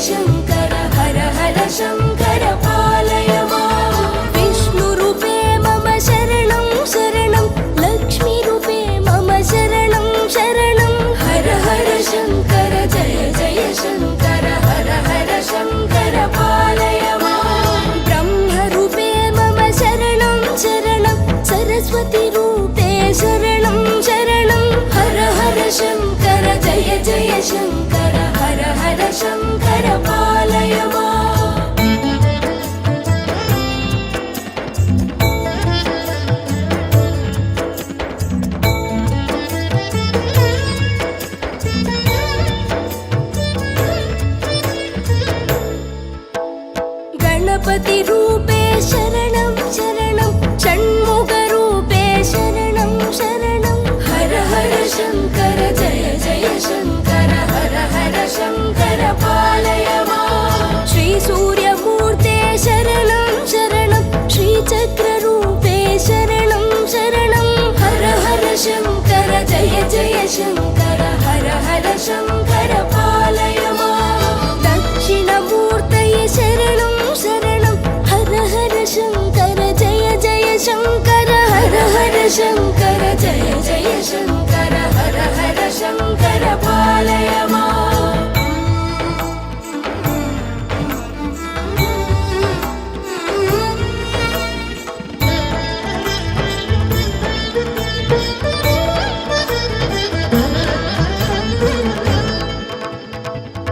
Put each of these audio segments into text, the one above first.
शङ्कर हर हर शङ्कर पालय माम् विष्णुरूपे मम शरणं शरणं लक्ष्मीरूपे मम शरणं शरणं हर हर शङ्कर जय जय शङ्कर हर हर शङ्कर पालय माम् ब्रह्मरूपे मम शरणं शरणं सरस्वतीरूपे शरणं शरणं हर हर शङ्कर जय जय शङ्कर हर हर शङ्कर पालय माम् गणपतिरूपे शरणं शरणं षण्मुखरूपे शरणं शरणं हर हर शङ्कर जय जय शङ्कर हर हर शङ्कर पालय माम् श्रीसूर्यमूर्ते शरणं शरणं श्रीचक्ररूपे शरणं शरणं हर हर शङ्कर जय जय शङ्कर हर हर शङ्कर पालय माम् दक्षिणमूर्तये शरणं शरणं हर हर शङ्कर जय जय शङ्कर हर हर शङ्कर जय जय शङ्कर हर हर शङ्कर पालय माम्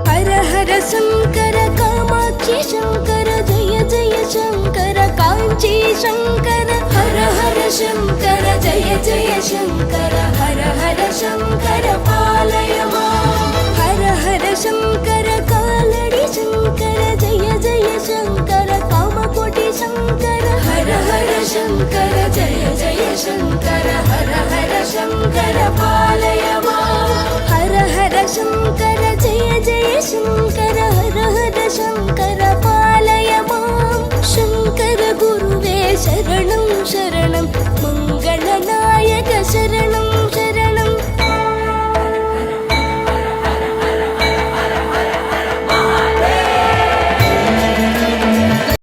हर हर शङ्कर कामाक्षी शङ्कर जय जय शङ्कर काञ्ची शङ्कर हर हर शङ्कर जय जय शङ्कर हर हर शङ्कर पालय माम् हर हर शङ्कर कालडि शङ्कर जय जय शङ्कर कामकोटि शङ्कर हर हर शङ्कर जय जय शङ्कर हर हर शङ्कर पालय माम् हर हर शङ्कर जय जय शङ्कर हर हर शङ्कर पालय माम् शङ्कर गुरुवे शरणं शरणं मङ्गलनायक शरणं